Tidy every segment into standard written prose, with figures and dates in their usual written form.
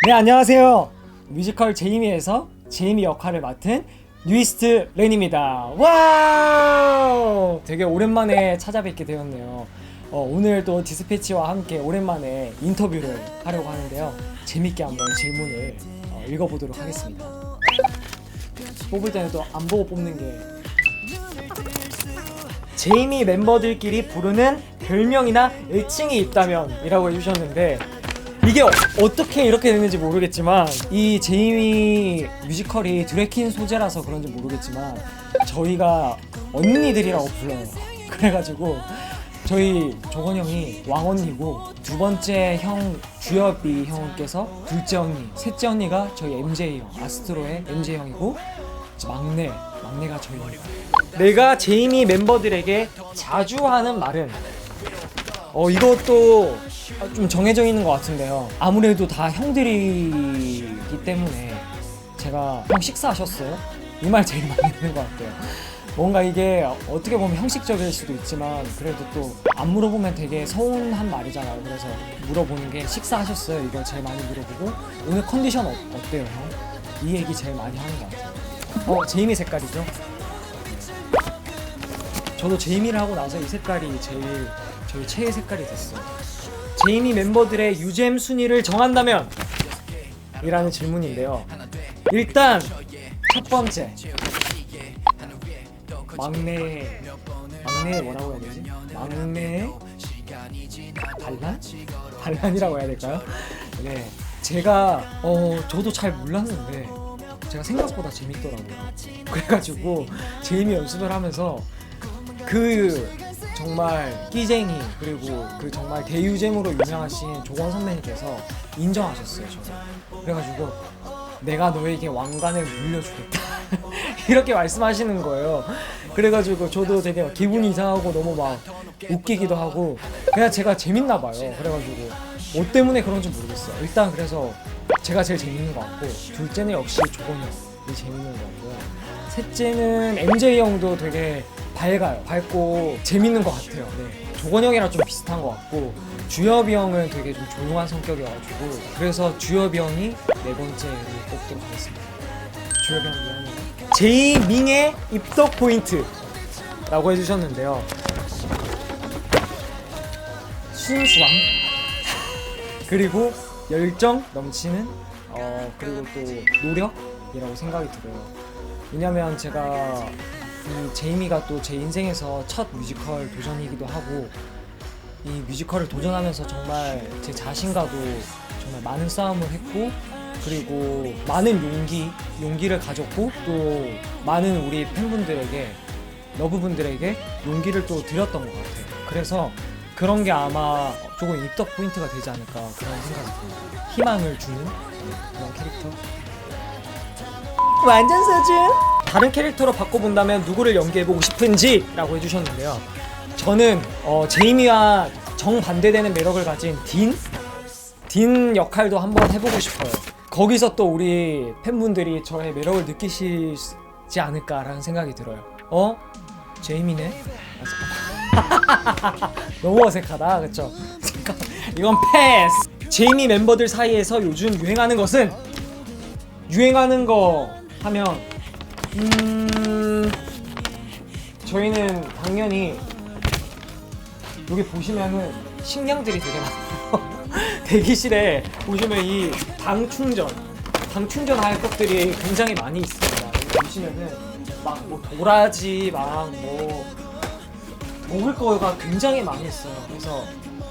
네, 안녕하세요. 뮤지컬 제이미에서 제이미 역할을 맡은 뉴이스트 렌입니다. 와우! 되게 오랜만에 찾아뵙게 되었네요. 오늘도 디스패치와 함께 오랜만에 인터뷰를 하려고 하는데요. 재밌게 한번 질문을 읽어보도록 하겠습니다. 뽑을 때는 또 안 보고 뽑는 게 제이미 멤버들끼리 부르는 별명이나 애칭이 있다면 이라고 해주셨는데, 이게 어떻게 이렇게 됐는지 모르겠지만 이 제이미 뮤지컬이 드래킨 소재라서 그런지 모르겠지만 저희가 언니들이라고 불러요. 그래가지고 저희 조건 형이 왕언니고, 두 번째 형 주엽이 형께서 둘째 언니, 셋째 언니가 저희 MJ 형, 아스트로의 MJ 형이고, 막내가 저희입니다. 내가 제이미 멤버들에게 자주 하는 말은 이것도 좀 정해져 있는 것 같은데요. 아무래도 다 형들이기 때문에 제가 형 식사하셨어요? 이 말 제일 많이 듣는 것 같아요. 뭔가 이게 어떻게 보면 형식적일 수도 있지만 그래도 또 안 물어보면 되게 서운한 말이잖아요. 그래서 물어보는 게 식사하셨어요? 이걸 제일 많이 물어보고, 오늘 컨디션 어때요 형? 이 얘기 제일 많이 하는 것 같아요. 제이미 색깔이죠? 저도 제이미를 하고 나서 이 색깔이 제일 저희 최애 색깔이 됐어요. 제이미 멤버들의 유잼 순위를 정한다면? 이라는 질문인데요. 일단 첫 번째, 막내 뭐라고 해야 되지? 막내 반란이라고 해야 될까요? 네, 제가 저도 잘 몰랐는데 제가 생각보다 재밌더라고요. 그래가지고 제이미 연습을 하면서 그 정말 끼쟁이, 그리고 그 정말 대유잼으로 유명하신 조건 선배님께서 인정하셨어요, 저를. 그래가지고 내가 너에게 왕관을 물려주겠다 이렇게 말씀하시는 거예요. 그래가지고 저도 되게 기분이 이상하고 너무 막 웃기기도 하고, 그냥 제가 재밌나 봐요. 그래가지고 뭐 때문에 그런지 모르겠어요. 일단 그래서 제가 제일 재밌는 것 같고, 둘째는 역시 조건 형이 재밌는 것 같고요. 셋째는 MJ 형도 되게 밝고 재밌는 것 같아요. 네. 조건 형이랑 좀 비슷한 것 같고, 주엽이 형은 되게 좀 조용한 성격이어가지고, 그래서 주엽이 형이 네 번째로 뽑도록 하겠습니다. 주엽이 형 미안해요. 제이밍의 입덕 포인트라고 해주셨는데요. 순수함 그리고 열정 넘치는 그리고 또 노력이라고 생각이 들어요. 왜냐면 제가 이 제이미가 또 제 인생에서 첫 뮤지컬 도전이기도 하고, 이 뮤지컬을 도전하면서 정말 제 자신과도 정말 많은 싸움을 했고, 그리고 많은 용기를 가졌고, 또 많은 우리 팬분들에게, 러브분들에게 용기를 또 드렸던 것 같아요. 그래서 그런 게 아마 조금 입덕 포인트가 되지 않을까, 그런 생각이 듭니다. 희망을 주는 그런 캐릭터. 완전 서준! 다른 캐릭터로 바꿔본다면 누구를 연기해보고 싶은지? 라고 해주셨는데요. 저는 제이미와 정반대되는 매력을 가진 딘 역할도 한번 해보고 싶어요. 거기서 또 우리 팬분들이 저의 매력을 느끼시지 않을까라는 생각이 들어요. 제이미네? 너무 어색하다, 그쵸? 잠깐, 이건 패스! 제이미 멤버들 사이에서 요즘 유행하는 거 하면 저희는 당연히 여기 보시면은 식량들이 되게 많아요. 대기실에 보시면 이 당 충전할 것들이 굉장히 많이 있습니다. 여기 보시면은 막 뭐 도라지, 막 뭐 먹을 거가 굉장히 많이 있어요. 그래서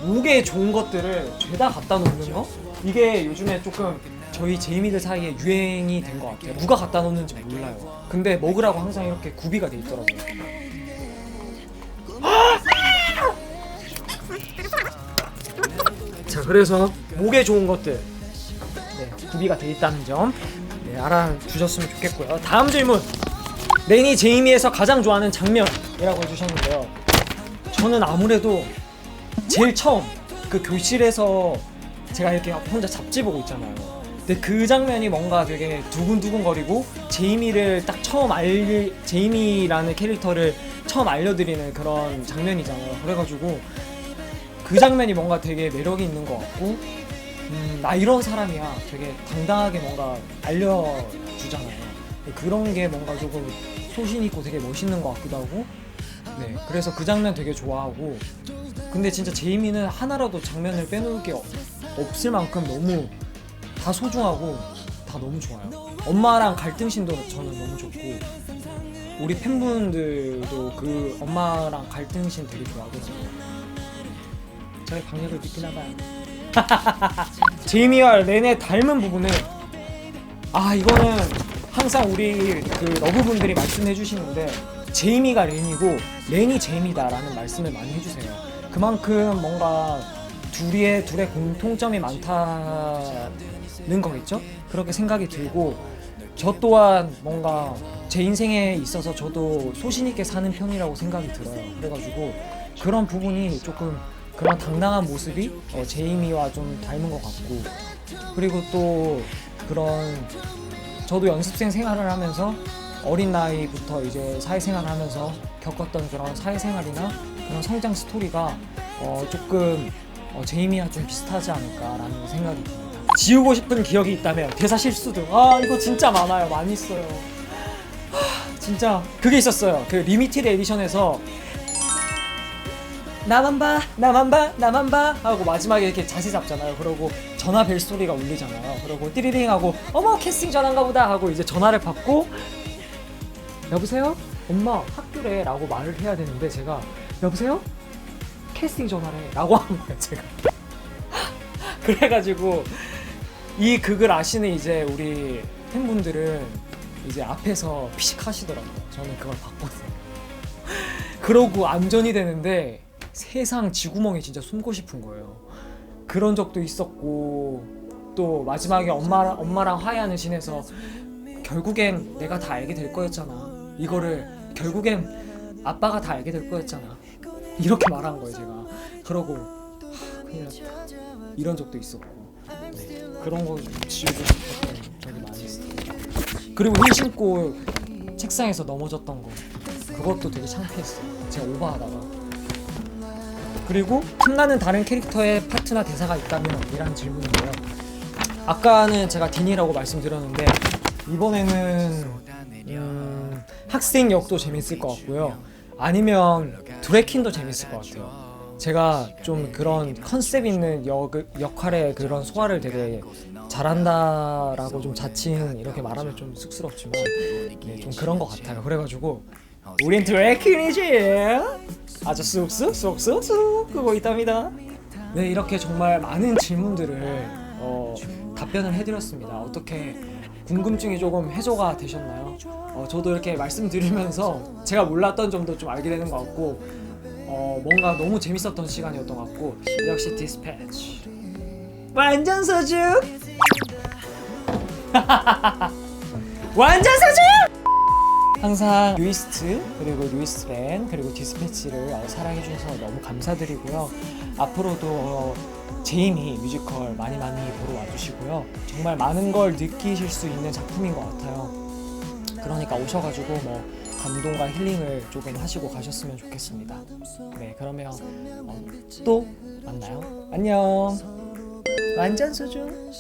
목에 좋은 것들을 죄다 갖다 놓는 거? 이게 요즘에 조금 저희 제이미들 사이에 유행이 된 것 같아요. 누가 갖다 놓는지 몰라요. 근데 먹으라고 항상 이렇게 구비가 돼 있더라고요. 자, 그래서 목에 좋은 것들 구비가 돼 있다는 점 알아주셨으면 좋겠고요. 다음 질문. 렌이 제이미에서 가장 좋아하는 장면이라고 해주셨는데요. 저는 아무래도 제일 처음 그 교실에서 제가 이렇게 혼자 잡지 보고 있잖아요. 근데 그 장면이 뭔가 되게 두근두근거리고, 제이미라는 캐릭터를 처음 알려드리는 그런 장면이잖아요. 그래가지고 그 장면이 뭔가 되게 매력이 있는 것 같고, 나 이런 사람이야. 되게 당당하게 뭔가 알려주잖아요. 그런 게 뭔가 조금 소신 있고 되게 멋있는 것 같기도 하고. 네, 그래서 그 장면 되게 좋아하고. 근데 진짜 제이미는 하나라도 장면을 빼놓을 게 없을 만큼 너무 다 소중하고 다 너무 좋아요. 엄마랑 갈등신도 저는 너무 좋고, 우리 팬분들도 그 엄마랑 갈등신 되게 좋아하거든요. 저의 강력을 믿기나 봐요. 제이미와 렌의 닮은 부분은, 이거는 항상 우리 그 러브분들이 말씀해 주시는데, 제이미가 렌이고 렌이 제이미다라는 말씀을 많이 해주세요. 그만큼 뭔가 둘의 공통점이 많다는 거겠죠? 그렇게 생각이 들고, 저 또한 뭔가 제 인생에 있어서 저도 소신 있게 사는 편이라고 생각이 들어요. 그래가지고 그런 부분이 조금, 그런 당당한 모습이 제이미와 좀 닮은 것 같고, 그리고 또 그런, 저도 연습생 생활을 하면서 어린 나이부터 이제 사회생활을 하면서 겪었던 그런 사회생활이나 그런 성장 스토리가 조금 제이미와 좀 비슷하지 않을까라는 생각이 듭니다. 지우고 싶은 기억이 있다면 대사 실수도, 이거 진짜 많아요. 많이 있어요. 진짜 그게 있었어요. 그 리미티드 에디션에서 나만 봐 하고 마지막에 이렇게 자세 잡잖아요. 그러고 전화 벨 소리가 울리잖아요. 그러고 띠리링 하고 어머 캐스팅 전화인가 보다 하고 이제 전화를 받고, 여보세요? 엄마 학교래 라고 말을 해야 되는데, 제가 여보세요? 캐스팅 전화래 라고 한 거예요, 제가. 그래가지고 이 극을 아시는 이제 우리 팬분들은 이제 앞에서 피식하시더라고요. 저는 그걸 봤거든요. 그러고 안전이 되는데 세상 쥐구멍에 진짜 숨고 싶은 거예요. 그런 적도 있었고, 또 마지막에 엄마랑 화해하는 씬에서 결국엔 내가 다 알게 될 거였잖아. 이거를 결국엔 아빠가 다 알게 될 거였잖아. 이렇게 말한 거예요, 제가. 그러고 큰일 났다. 이런 적도 있었고. 네, 그런 거 지우고 싶었던 적이 많이 있어요. 그리고 힐 신고 책상에서 넘어졌던 거, 그것도 되게 창피했어요. 제가 오버하다가. 그리고 탐나는 다른 캐릭터의 파트나 대사가 있다면? 이란 질문인데요. 아까는 제가 디니라고 말씀드렸는데, 이번에는 학생 역도 재밌을 것 같고요. 아니면 드래킨도 재밌을 것 같아요. 제가 좀 그런 컨셉 있는 역할의 그런 소화를 되게 잘한다라고 좀 자칭 이렇게 말하면 좀 쑥스럽지만, 네, 좀 그런 것 같아요. 그래가지고 우린 드래킨이지, 아주 쑥쑥 그거 있답니다. 네, 이렇게 정말 많은 질문들을 답변을 해드렸습니다. 어떻게 궁금증이 조금 해소가 되셨나요? 저도 이렇게 말씀드리면서 제가 몰랐던 점도 좀 알게 되는 것 같고, 뭔가 너무 재밌었던 시간이었던 것 같고, 역시 디스패치 완전 소중! 완전 소중! 항상 루이스트, 그리고 루이스랜, 그리고 디스패치를 사랑해주셔서 너무 감사드리고요. 앞으로도 제이미 뮤지컬 많이 보러 와주시고요. 정말 많은 걸 느끼실 수 있는 작품인 것 같아요. 그러니까 오셔가지고 뭐 감동과 힐링을 조금 하시고 가셨으면 좋겠습니다. 네, 그러면 또 만나요. 안녕. 완전 소중.